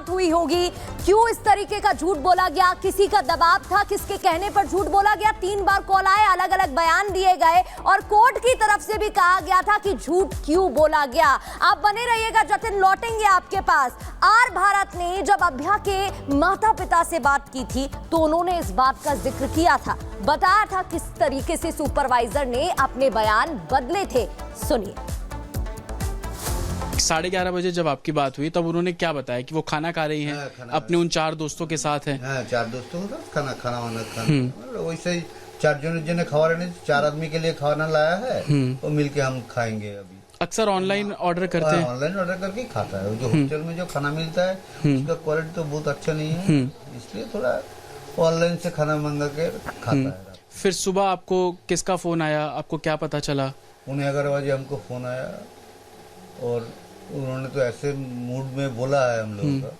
बात हुई होगी, क्यों इस तरीके का झूठ बोला गया, किसी का दबाव था, किसके कहने पर झूठ बोला गया। 3 बार कॉल आए, अलग अलग बयान दिए गए और कोर्ट की तरफ से भी कहा गया था कि झूठ क्यों बोला गया। आप बने रहिएगा, जतिन लौटेंगे आपके पास। आर भारत ने जब अभ्या के माता पिता से बात की थी तो उन्होंने इस बात का जिक्र किया था, बताया था किस तरीके से सुपरवाइजर ने अपने बयान बदले थे। सुनिए। 11:30 बजे जब आपकी बात हुई तब उन्होंने क्या बताया कि वो खाना खा रही हैं, अपने उन 4 दोस्तों के साथ हैं? 4 दोस्तों के साथ खाना वैसे ही 4 जने खा रहे हैं, 4 आदमी के लिए खाना लाया है और मिलके हम खाएंगे। अभी अक्सर ऑनलाइन ऑर्डर करते हैं? ऑनलाइन ऑर्डर करके ही खाता है। जो होटल में जो खाना मिलता है उसका क्वालिटी तो बहुत अच्छा नहीं है, इसलिए थोड़ा ऑनलाइन से खाना मंगा के खाता है। फिर सुबह आपको किसका फोन आया, आपको क्या पता चला? 11 बजे हमको फोन आया और उन्होंने तो ऐसे मूड में बोला है हम लोगों का,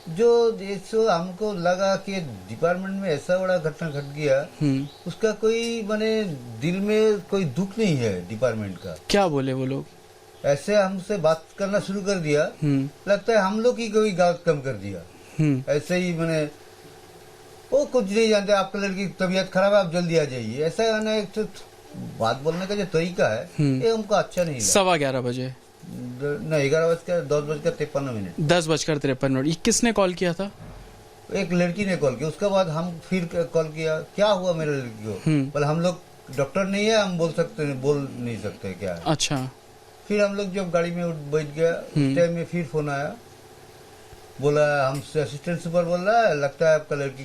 जो हमको लगा कि डिपार्टमेंट में ऐसा बड़ा घटना घट गया, उसका कोई माने दिल में कोई दुख नहीं है डिपार्टमेंट का। क्या बोले वो लोग? ऐसे हमसे बात करना शुरू कर दिया, लगता है हम लोग की कोई गलत कम कर दिया। ऐसे ही मैंने वो कुछ नहीं जानते, आपका लड़की की तबीयत खराब है, आप जल्दी आ जाइए, ऐसा एक तो बात बोलने का जो तरीका है ये हमको अच्छा नहीं लगा। 11:15 बजे नहीं, 10:53 10:53 ये किसने कॉल किया था? एक लड़की ने कॉल किया, उसके बाद हम फिर कॉल किया, क्या हुआ मेरे लड़की को? बोले हम लोग डॉक्टर नहीं है, हम बोल नहीं सकते क्या है। अच्छा। फिर हम लोग जब गाड़ी में बैठ गया उस टाइम में फिर फोन आया, बोला हमसे असिस्टेंट सुपर बोल रहा है, लगता है आपका लड़की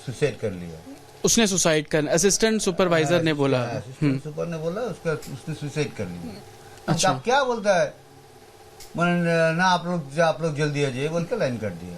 सुसाइड कर लिया। उसने सुसाइड कर, असिस्टेंट सुपरवाइजर ने बोला? असिस्टेंट सुपर ने बोला उसने सुसाइड कर लिया। अच्छा। आप क्या बोलता है, मैंने ना आप लोग जल्दी आ जाइए बोल के लाइन कर दिया।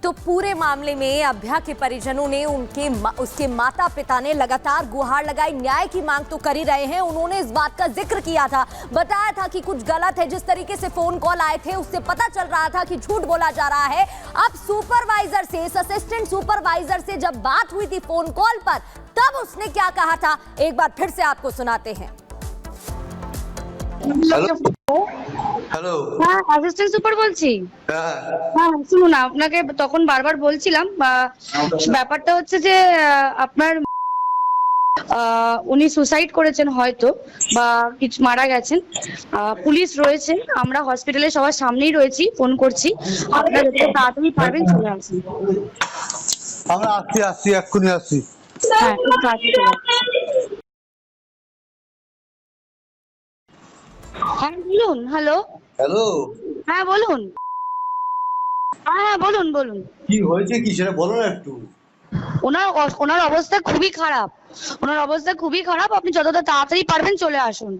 तो पूरे मामले में अभ्या के परिजनों ने उसके माता पिता ने लगातार गुहार लगाई, न्याय की मांग तो कर ही रहे हैं। उन्होंने इस बात का जिक्र किया था, बताया था कि कुछ गलत है, जिस तरीके से फोन कॉल आए थे उससे पता चल रहा था कि झूठ बोला जा रहा है। अब सुपरवाइजर से, असिस्टेंट सुपरवाइजर से जब बात हुई थी फोन कॉल पर, तब उसने क्या कहा था एक बार फिर से आपको सुनाते हैं। হ্যালো, হ্যাঁ অ্যাসিস্ট্যান্ট সুপার বলছি। হ্যাঁ শুনুন, আপনাকে তখন বারবার বলছিলাম, ব্যাপারটা হচ্ছে যে আপনার উনি সুসাইড করেছেন হয়তো বা কিছু মারা গেছেন। পুলিশ রয়েছে, আমরা হসপিটালে সবার সামনেই রয়েছি, ফোন করছি, আপনারা যত তাড়াতাড়ি পারবেন চলে আসুন। আমরা আসছি এক্ষুনি আসছি। হ্যাঁ খুব তাড়াতাড়ি চলে আসুন। হ্যাঁ বলুন। হ্যালো হ্যালো, হ্যাঁ বলুন। হ্যাঁ বলুন। কি হয়েছে কি সেটা বলো না একটু। ওনার অবস্থা খুবই খারাপ, আপনি যতটা তাড়াতাড়ি পারবেন চলে আসুন।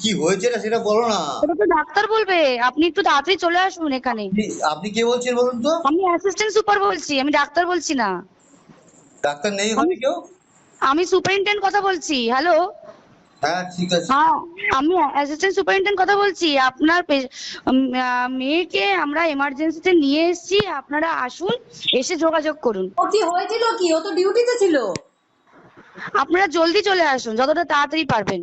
কি হয়েছে না সেটা বলো না। ওটা তো ডাক্তার বলবে, আপনি একটু তাড়াতাড়ি চলে আসুন এখানে। আপনি কে বলছেন বলুন তো? আমি অ্যাসিস্ট্যান্ট সুপার বলছি, আমি ডাক্তার বলছি না। ডাক্তার নেই হবে কেউ? আমি সুপারিনটেন্ডেন্ট কথা বলছি। হ্যালো। হ্যাঁ ঠিক আছে। হ্যাঁ আমি অ্যাসিস্ট্যান্ট সুপারিনটেন্ডেন্ট কথা বলছি। আপনার মেয়েকে আমরা এমার্জেন্সিতে নিয়ে এসেছি, আপনারা আসুন, এসে যোগাযোগ করুন। ও কি হয়েছিল কি? ও তো ডিউটিতে ছিল। আপনারা জলদি চলে আসুন, যতটা তাড়াতাড়ি পারবেন।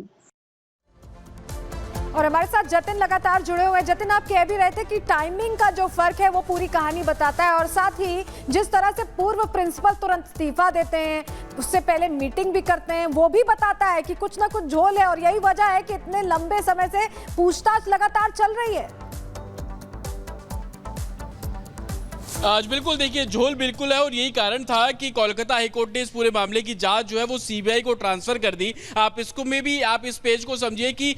और हमारे साथ जतिन लगातार जुड़े हुए हैं। जतिन, आप कह भी रहे थे कि टाइमिंग का जो फर्क है वो पूरी कहानी बताता है, और साथ ही जिस तरह से पूर्व प्रिंसिपल तुरंत इस्तीफा देते हैं, उससे पहले मीटिंग भी करते हैं, वो भी बताता है कि कुछ ना कुछ झोल है, और यही वजह है कि इतने लंबे समय से पूछताछ लगातार चल रही है। आज बिल्कुल देखिए, झोल बिल्कुल है, और यही कारण था कि कोलकाता हाईकोर्ट ने इस पूरे मामले की जांच जो है वो सीबीआई को ट्रांसफर कर दी। आप इसको में भी आप इस पेज को समझिए कि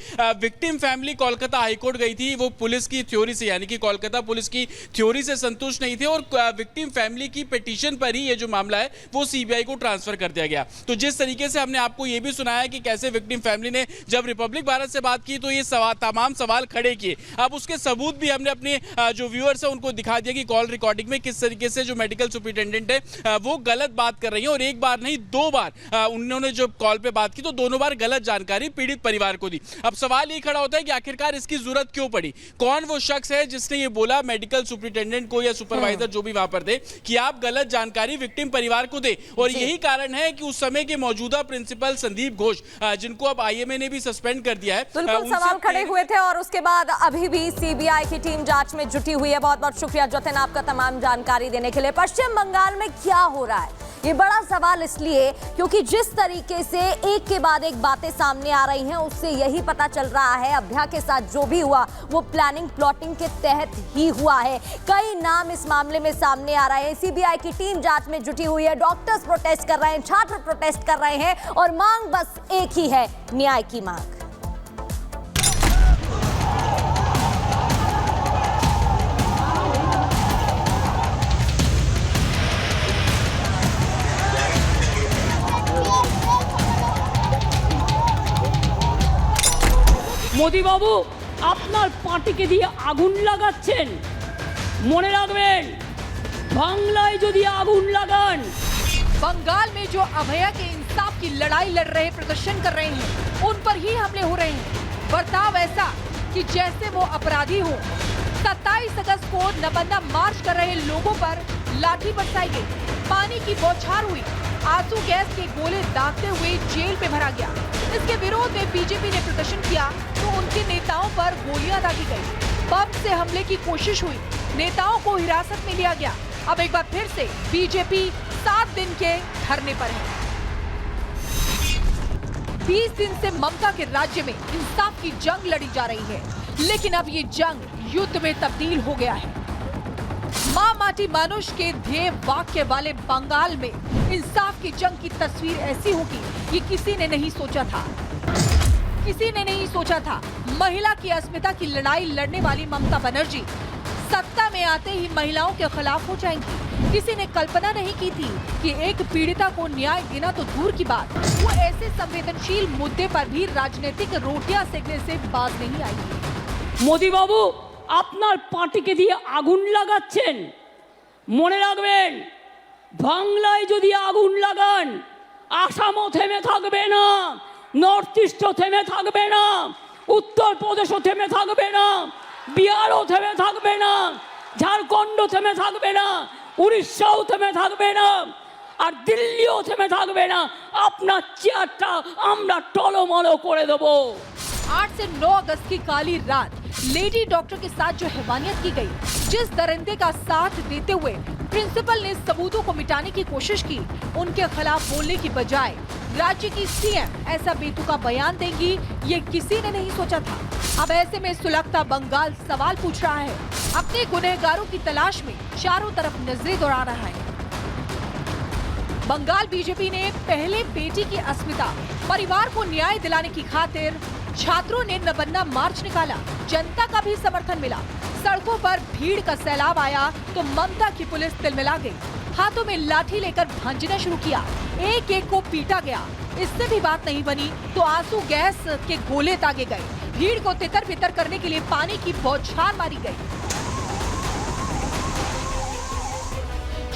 विक्टिम फैमिली कोलकाता हाईकोर्ट गई थी, वो पुलिस की थ्योरी से, यानी कि कोलकाता पुलिस की थ्योरी से संतुष्ट नहीं थे, और विक्टिम फैमिली की पिटीशन पर ही ये जो मामला है वो सीबीआई को ट्रांसफर कर दिया गया। तो जिस तरीके से हमने आपको ये भी सुनाया कि कैसे विक्टिम फैमिली ने जब रिपब्लिक भारत से बात की तो ये तमाम सवाल खड़े किए, अब उसके सबूत भी हमने अपने जो व्यूअर्स है उनको दिखा दिया कि कॉल रिकॉर्डिंग में किस तरीके से जो मेडिकल सुपरिटेंडेंट है वो गलत बात कर रही है, और एक बार नहीं 2 बार उन्होंने जो कॉल पे बात की तो दोनों बार गलत जानकारी पीड़ित परिवार को दी। अब सवाल ये खड़ा होता है कि आखिरकार इसकी जरूरत क्यों पड़ी? कौन वो शख्स है जिसने ये बोला मेडिकल सुपरिटेंडेंट को या सुपरवाइजर जो भी वहां पर थे कि आप गलत जानकारी विक्टिम परिवार को दे? और यही कारण है कि उस समय के मौजूदा प्रिंसिपल संदीप घोष, जिनको अब आईएमए ने भी सस्पेंड कर दिया है, बिल्कुल सवाल खड़े हुए थे और उसके बाद अभी भी सीबीआई की टीम जांच में जुटी हुई है। बहुत बहुत शुक्रिया जतिन आपका तमाम जानकारी देने के लिए। पश्चिम बंगाल में क्या हो रहा है ये बड़ा सवाल इसलिए क्योंकि जिस तरीके से एक के बाद एक बातें सामने आ रही हैं उससे यही पता चल रहा है अभ्या के साथ जो भी हुआ वो प्लानिंग प्लॉटिंग के तहत ही हुआ है। कई नाम इस मामले में सामने आ रहे हैं। सीबीआई की टीम जांच में जुटी हुई है। डॉक्टर्स प्रोटेस्ट कर रहे हैं, छात्र प्रोटेस्ट कर रहे हैं और मांग बस एक ही है, न्याय की मांग। মোদি বাবু আপনার পার্টিকে দিয়ে আগুন লাগাচ্ছেন, মনে রাখবেন বাংলায় যদি আগুন লাগান। बंगाल में जो अभया के इंसाफ की लड़ाई लड़ रहे प्रदर्शन कर रहे हैं उन पर ही हमले हो रहे हैं। बर्ताव ऐसा कि जैसे वो अपराधी हो। 27 अगस्त को नबन्ना मार्च कर रहे लोगों पर लाठी बरसाई गई, पानी की बौछार हुई, आंसू गैस के गोले दागते हुए जेल में भरा गया। इसके विरोध में बीजेपी ने प्रदर्शन किया तो उनके नेताओं पर गोलियां दागी गई, बम से हमले की कोशिश हुई, नेताओं को हिरासत में लिया गया। अब एक बार फिर से बीजेपी 7 दिन के धरने पर है। 20 दिन से ममता के राज्य में इंसाफ की जंग लड़ी जा रही है, लेकिन अब ये जंग युद्ध में तब्दील हो गया है। माँ माटी मानुष के ध्येय वाक्य वाले बंगाल में इंसाफ की जंग की तस्वीर ऐसी होगी ये किसी ने नहीं सोचा था। किसी ने नहीं सोचा था महिला की अस्मिता की लड़ाई लड़ने वाली ममता बनर्जी सत्ता में आते ही महिलाओं के खिलाफ हो जाएंगी। किसी ने कल्पना नहीं की थी कि एक पीड़िता को न्याय देना तो दूर की बात, वो ऐसे संवेदनशील मुद्दे पर भी राजनीतिक रोटियां सेकने से बाज नहीं आई। মোদি বাবু আপনার পার্টিকে দিয়ে আগুন লাগাচ্ছেন, মনে রাখবেন বাংলায় যদি আগুন লাগান আসামও থেমে থাকবে না, নর্থ ইস্টও থেমে থাকবে না, উত্তরপ্রদেশও থেমে থাকবে না, বিহারও থেমে থাকবে না, ঝাড়খণ্ডও থেমে থাকবে না, উড়িষ্যাও থেমে থাকবে না, আর দিল্লিও থেমে থাকবে না। আপনার চেয়ারটা আমরা টলমলো করে দেবো। 8 से 9 अगस्त की काली रात लेडी डॉक्टर के साथ जो हैवानियत की गई, जिस दरिंदे का साथ देते हुए प्रिंसिपल ने सबूतों को मिटाने की कोशिश की, उनके खिलाफ बोलने की बजाय राज्य की सीएम ऐसा बेतुका बयान देंगी ये किसी ने नहीं सोचा था। अब ऐसे में सुलगता बंगाल सवाल पूछ रहा है, अपने गुनहगारों की तलाश में चारों तरफ नजरें दौड़ा रहा है। बंगाल बीजेपी ने पहले बेटी की अस्मिता परिवार को न्याय दिलाने की खातिर छात्रों ने नबन्ना मार्च निकाला, जनता का भी समर्थन मिला, सड़कों पर भीड़ का सैलाब आया तो ममता की पुलिस तिलमिला गई, हाथों में लाठी लेकर भांजना शुरू किया, एक एक को पीटा गया। इससे भी बात नहीं बनी तो आंसू गैस के गोले दागे गए, भीड़ को तितर बितर करने के लिए पानी की बौछार मारी गई।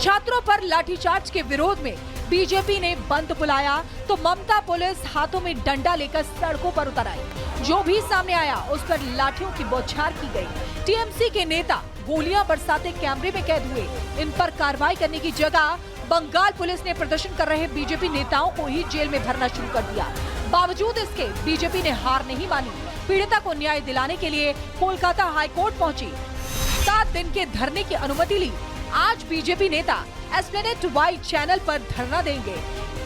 छात्रों पर लाठीचार्ज के विरोध में बीजेपी ने बंद बुलाया तो ममता पुलिस हाथों में डंडा लेकर सड़कों पर उतर आई। जो भी सामने आया उस पर लाठियों की बौछार की गई। टीएमसी के नेता गोलियां बरसाते कैमरे में कैद हुए। इन पर कार्रवाई करने की जगह बंगाल पुलिस ने प्रदर्शन कर रहे बीजेपी नेताओं को ही जेल में भरना शुरू कर दिया। बावजूद इसके बीजेपी ने हार नहीं मानी, पीड़िता को न्याय दिलाने के लिए कोलकाता हाईकोर्ट पहुंची, 7 दिन के धरने की अनुमति ली। आज बीजेपी नेता एस्प्लेनेड वाइड चैनल पर धरना देंगे।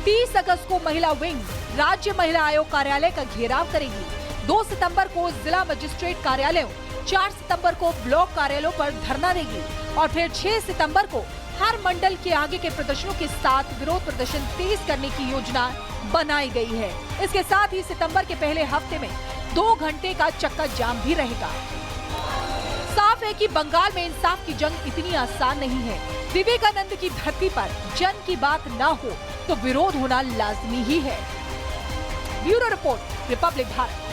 30 अगस्त को महिला विंग राज्य महिला आयोग कार्यालय का घेराव करेगी। 2 सितंबर को जिला मजिस्ट्रेट कार्यालयों, 4 सितंबर को ब्लॉक कार्यालयों पर धरना देगी और फिर 6 सितंबर को हर मंडल के आगे के प्रदर्शनों के साथ विरोध प्रदर्शन तेज करने की योजना बनाई गई है। इसके साथ ही सितंबर के पहले हफ्ते में 2 घंटे का चक्का जाम भी रहेगा। साफ है कि बंगाल में इंसाफ की जंग इतनी आसान नहीं है। विवेकानंद की धरती पर जन की बात ना हो तो विरोध होना लाजमी ही है। Bureau report, Republic Bharat.